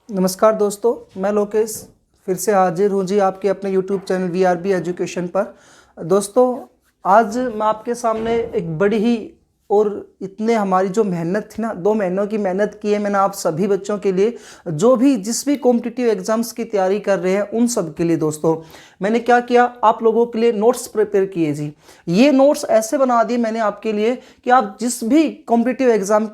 नमस्कार दोस्तों, मैं लोकेश फिर से हाजिर हूँ जी आपके अपने यूट्यूब चैनल वीआरबी एजुकेशन पर। दोस्तों, आज मैं आपके सामने एक बड़ी ही और इतने हमारी जो मेहनत थी ना, 2 महीनों की मेहनत की है मैंने आप सभी बच्चों के लिए, जो भी जिस भी कॉम्पिटिटिव एग्जाम्स की तैयारी कर रहे हैं उन सब के लिए। दोस्तों, मैंने क्या किया, आप लोगों के लिए नोट्स प्रिपेयर किए जी। ये नोट्स ऐसे बना दिए मैंने आपके लिए कि आप जिस भी कॉम्पिटिटिव एग्जाम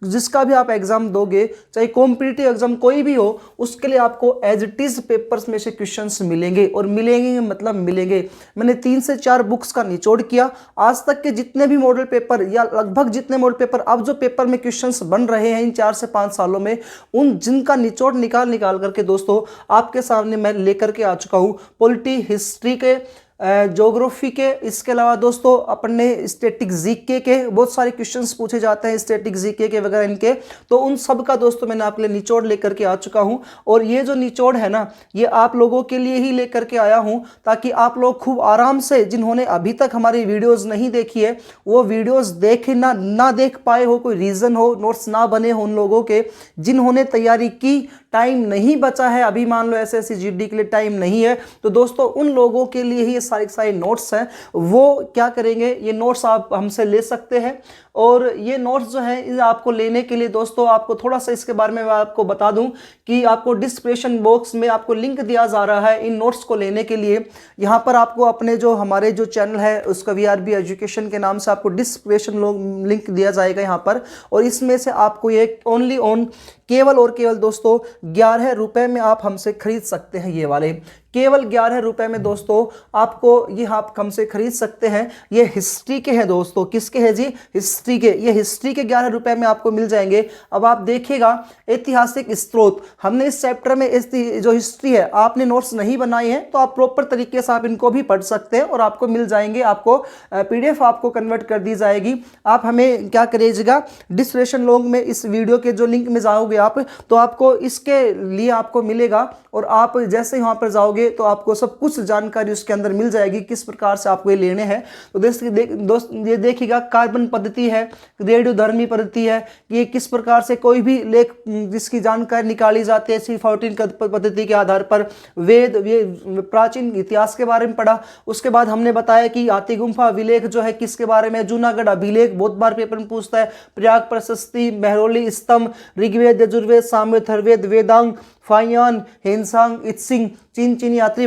जिसका भी आप एग्जाम दोगे, चाहे कॉम्पिटिटिव एग्जाम कोई भी हो, उसके लिए आपको एज इट इज पेपर्स में से क्वेश्चंस मिलेंगे। और मिलेंगे मतलब मिलेंगे। मैंने 3 से 4 बुक्स का निचोड़ किया। आज तक के जितने भी मॉडल पेपर या लगभग जितने मॉडल पेपर अब जो पेपर में क्वेश्चंस बन रहे हैं इन 4 से 5 सालों में, उन जिनका निचोड़ निकाल निकाल करके दोस्तों आपके सामने मैं लेकर के आ चुका हूँ। पॉलिटी, हिस्ट्री के, ज्योग्राफी के, इसके अलावा दोस्तों अपने स्टैटिक जीके के बहुत सारे क्वेश्चंस पूछे जाते हैं, स्टैटिक जीके के वगैरह इनके, तो उन सब का दोस्तों मैंने आपके लिए निचोड़ लेकर के आ चुका हूं। और ये जो निचोड़ है ना, ये आप लोगों के लिए ही लेकर के आया हूं, ताकि आप लोग खूब आराम से, जिन्होंने अभी तक हमारी वीडियोस नहीं देखी है वो वीडियोस देख ना देख पाए हो, कोई रीजन हो, नोट्स ना बने हो उन लोगों के, जिन्होंने तैयारी की, टाइम नहीं बचा है, अभी मान लो एसएससी जीडी के लिए टाइम नहीं है, तो दोस्तों उन लोगों के लिए ही ये सारे नोट्स हैं। वो क्या करेंगे, ये नोट्स आप हमसे ले सकते हैं। और ये नोट्स जो है आपको लेने के लिए दोस्तों, आपको थोड़ा सा इसके बारे में मैं आपको बता दूं कि आपको डिस्क्रिप्शन बॉक्स में आपको लिंक दिया जा रहा है इन नोट्स को लेने के लिए। यहाँ पर आपको अपने जो हमारे जो चैनल है उसका वीआरबी एजुकेशन के नाम से आपको डिस्क्रिप्शन लिंक दिया जाएगा यहाँ पर। और इसमें से आपको ये ओनली ऑन केवल और केवल दोस्तों 11 रुपए में आप हमसे खरीद सकते हैं। ये वाले केवल 11 रुपए में दोस्तों आपको ये आप हमसे खरीद सकते हैं। ये हिस्ट्री के हैं दोस्तों। किसके हैं जी? हिस्ट्री के। ये हिस्ट्री के 11 रुपए में आपको मिल जाएंगे। अब आप देखिएगा, ऐतिहासिक स्रोत, हमने इस चैप्टर में जो हिस्ट्री है, आपने नोट्स नहीं बनाए हैं तो आप प्रॉपर तरीके से आप इनको भी पढ़ सकते हैं और आपको मिल जाएंगे। आपको पीडीएफ आपको कन्वर्ट कर दी जाएगी। आप हमें क्या करिएगा, डिस्क्रिप्शन लॉग में इस वीडियो के जो लिंक में जाओगे आप, तो आपको इसके लिए आपको मिलेगा। और आप जैसे यहाँ पर जाओगे तो आपको सब कुछ जानकारी उसके अंदर मिल जाएगी, किस प्रकार से आपको ये लेने हैं। तो दोस्त ये देखिएगा, कार्बन पद्धति है, रेडियोधर्मी पद्धति है, ये किस प्रकार से कोई भी लेख जिसकी जानकारी निकाली जाती है C14 पद्धति के आधार पर। वेद, ये प्राचीन इतिहास के बारे में पढ़ा। उसके बाद हमने बताया कि हाथी गुम्फा अभिलेख जो है किसके बारे में, जूनागढ़ अभिलेख बहुत बार पेपर में पूछता है। प्रयाग प्रशस्ति, महरौली स्तंभ, ऋग्वेद, यजुर्वेद, सामवेद, अथर्ववेद, वेदांग, फाइयान, हेनसांग, इत्सिंग, चीन यात्री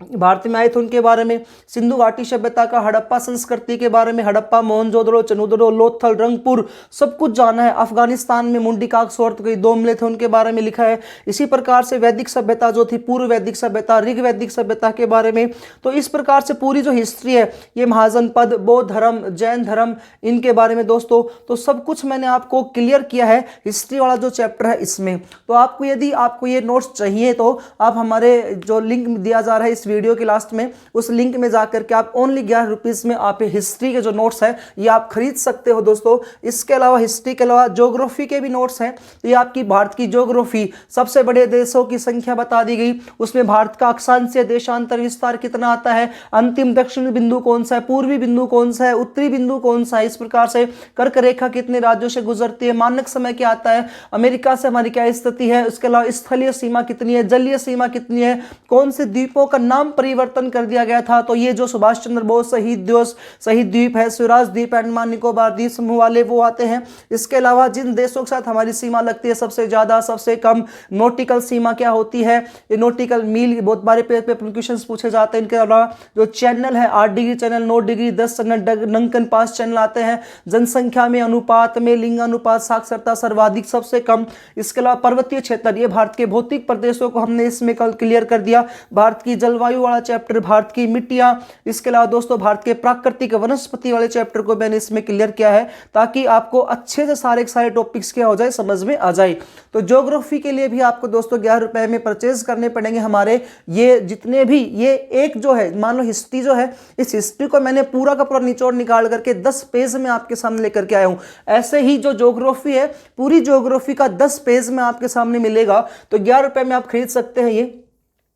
भारत में आए थे उनके बारे में। सिंधु घाटी सभ्यता का, हड़प्पा संस्कृति के बारे में, हड़प्पा, मोहनजोदड़ो, चनूदड़ो, लोथल, रंगपुर, सब कुछ जाना है। अफगानिस्तान में मुंडिकाक सोर्त के 2 मिले थे उनके बारे में लिखा है। इसी प्रकार से वैदिक सभ्यता जो थी, पूर्व वैदिक सभ्यता, ऋग वैदिक सभ्यता के बारे में। तो इस प्रकार से पूरी जो हिस्ट्री है, ये महाजनपद, बौद्ध धर्म, जैन धर्म, इनके बारे में दोस्तों, तो सब कुछ मैंने आपको क्लियर किया है हिस्ट्री वाला जो चैप्टर है इसमें। तो आपको यदि आपको ये नोट्स चाहिए तो आप हमारे जो लिंक दिया जा रहा है इस वीडियो के लास्ट में, उस लिंक में जाकर के आप ओनली 11 रुपीज में आप हिस्ट्री के जो नोट्स हैं ये आप खरीद सकते हो दोस्तों। इसके अलावा हिस्ट्री के अलावा ज्योग्राफी के भी नोट्स हैं। तो ये आपकी भारत की ज्योग्राफी, सबसे बड़े देशों की संख्या बता दी गई, उसमें भारत का अक्षांशीय देशांतर विस्तार कितना आता है, अंतिम दक्षिण बिंदु कौन सा है, पूर्वी बिंदु कौन सा है, उत्तरी बिंदु कौन सा है, इस प्रकार से कर्क रेखा कितने राज्यों से गुजरती है, मानक समय क्या आता है, अमेरिका से हमारी क्या स्थिति है, उसके अलावा स्थलीय सीमा कितनी है, जलीय सीमा कितनी है, कौन से द्वीपों का नाम परिवर्तन कर दिया गया था। तो ये जो सुभाष चंद्र बोस शहीद द्वीप है, स्वराज द्वीप, अंडमान निकोबार द्वीप समूह वाले वो आते हैं। इसके अलावा जिन देशों के साथ हमारी सीमा लगती है, सबसे ज्यादा सबसे कम, नोटिकल सीमा क्या होती है, ये नोटिकल मील बहुत बारे पेपर क्वेश्चंस पूछे जाते हैं। इनके अलावा जो चैनल है, 8 डिग्री चैनल, 9 डिग्री, 10 चैनल, नंकन 5 चैनल आते हैं। जनसंख्या में, अनुपात में, लिंग अनुपात, साक्षरता सर्वाधिक सबसे कम। इसके अलावा पर्वतीय क्षेत्र, ये भारत के भौतिक प्रदेशों को हमने इसमें कल क्लियर कर दिया। भारत की जलवायु वाला चैप्टर, भारत की मिट्टियां, इसके अलावा दोस्तों भारत के प्राकृतिक वनस्पति वाले चैप्टर को मैंने इसमें क्लियर किया है, ताकि आपको अच्छे से सारे टॉपिक्स क्या हो जाए, समझ में आ जाए। तो ज्योग्राफी के लिए भी आपको दोस्तों 11 रुपए में परचेज करने पड़ेंगे हमारे। ये जितने भी, ये एक जो है, मान लो हिस्ट्री जो है, इस हिस्ट्री को मैंने पूरा का पूरा निचोड़ निकाल करके 10 पेज में आपके सामने लेकर के आया हूं। ऐसे ही जो ज्योग्राफी है, पूरी ज्योग्राफी का 10 पेज में आपके सामने मिलेगा। तो 11 रुपए में आप खरीद सकते हैं ये।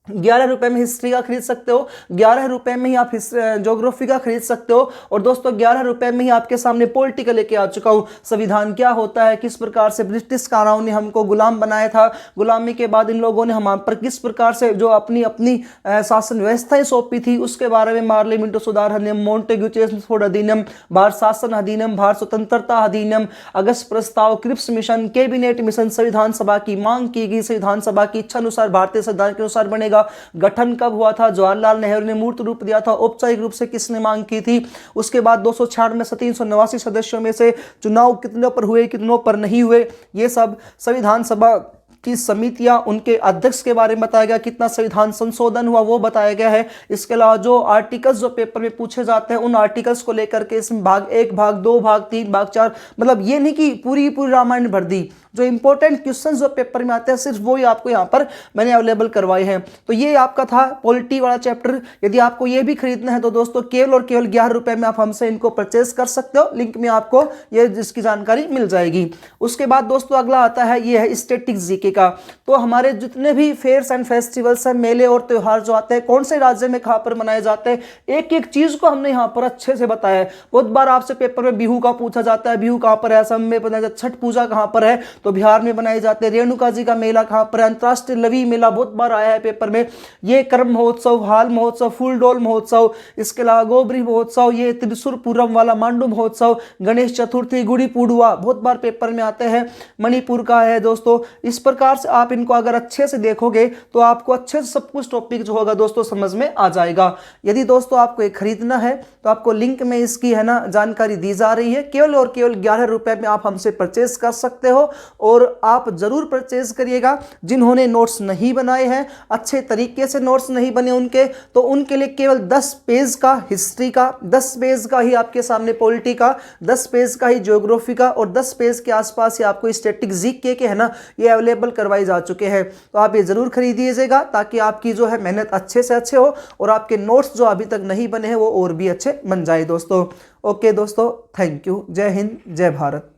11 रुपए में हिस्ट्री का खरीद सकते हो, 11 रुपए में ही आप ज्योग्राफी का खरीद सकते हो। और दोस्तों 11 रुपए में ही आपके सामने पॉलिटिकल लेके आ चुका हूँ, संविधान क्या होता है, किस प्रकार से ब्रिटिश कानून ने हमको गुलाम बनाया था, गुलामी के बाद इन लोगों ने हम पर किस प्रकार से जो अपनी अपनी शासन व्यवस्थाएं सौंपी थी, उसके बारे में पार्लियामेंट सुधार अधिनियम, मोंटेग्यू चेम्सफोर्ड अधिनियम, भारत शासन अधिनियम, भारत स्वतंत्रता अधिनियम, अगस्त प्रस्ताव, क्रिप्स मिशन, कैबिनेट मिशन, संविधान सभा की मांग की गई, संविधान सभा की इच्छा अनुसार भारतीय संविधान के अनुसार बनेगा। गठन कब हुआ था, जवाहरलाल नेहरू ने मूर्त रूप दिया था, औपचारिक रूप से किसने मांग की थी, उसके बाद 296 में से 389 सदस्यों में से चुनाव कितनों पर हुए, कितनों पर नहीं हुए, ये सब संविधान सभा की समितियां, उनके अध्यक्ष के बारे में बताया गया, कितना संविधान संशोधन हुआ वो बताया गया है। इसके अलावा जो आर्टिकल्स जो पेपर में पूछे जाते हैं, उन आर्टिकल्स को लेकर के इसमें भाग 1, भाग 2, भाग 3, भाग 4, मतलब ये नहीं कि पूरी रामायण भर दी, जो इंपॉर्टेंट क्वेश्चंस जो पेपर में आते हैं सिर्फ वो ही आपको यहाँ पर मैंने अवेलेबल करवाए हैं। तो ये आपका था पॉलिटी वाला चैप्टर। यदि आपको ये भी खरीदना है तो दोस्तों केवल और केवल 11 रुपए में आप हमसे इनको परचेज कर सकते हो, लिंक में आपको ये जिसकी जानकारी मिल जाएगी। उसके बाद दोस्तों अगला आता है, ये है स्टैटिक जीके का। तो हमारे जितने भी फेयर्स एंड फेस्टिवल्स हैं, मेले और त्यौहार जो आते हैं, कौन से राज्य में कहाँ पर मनाए जाते हैं, एक एक चीज को हमने यहाँ पर अच्छे से बताया है। बहुत बार आपसे पेपर में बिहू का पूछा जाता है, बिहू कहाँ पर है, असम में बनाया जाता है, छठ पूजा कहाँ पर है तो बिहार में बनाए जाते हैं, रेणुका जी का मेला कहाँ पर है, अंतर्राष्ट्रीय लवी मेला बहुत बार आया है पेपर में, ये कर्म महोत्सव, हाल महोत्सव, फूलडोल महोत्सव, इसके अलावा गोबरी महोत्सव, ये त्रिशूर पूरम वाला मांडू महोत्सव, गणेश चतुर्थी, गुड़ी पुड़वा बहुत बार पेपर में आते हैं, मणिपुर का है दोस्तों। इस प्रकार से आप इनको अगर अच्छे से देखोगे तो आपको अच्छे से सब कुछ टॉपिक जो होगा दोस्तों समझ में आ जाएगा। यदि दोस्तों आपको ये खरीदना है तो आपको लिंक में इसकी है ना जानकारी दी जा रही है, केवल और केवल 11 रुपए में आप हमसे परचेज कर सकते हो। और आप जरूर परचेज करिएगा। जिन्होंने नोट्स नहीं बनाए हैं, अच्छे तरीके से नोट्स नहीं बने उनके, तो उनके लिए केवल 10 पेज का हिस्ट्री का, 10 पेज का ही आपके सामने पॉलिटी का, 10 पेज का ही ज्योग्राफी का और 10 पेज के आसपास ही आपको स्टैटिक जीके के है ना ये अवेलेबल करवाए जा चुके हैं। तो आप ये जरूर खरीदिएगा ताकि आपकी जो है मेहनत अच्छे से अच्छे हो और आपके नोट्स जो अभी तक नहीं बने हैं वो और भी अच्छे बन जाए दोस्तों। ओके दोस्तों, थैंक यू। जय हिंद, जय भारत।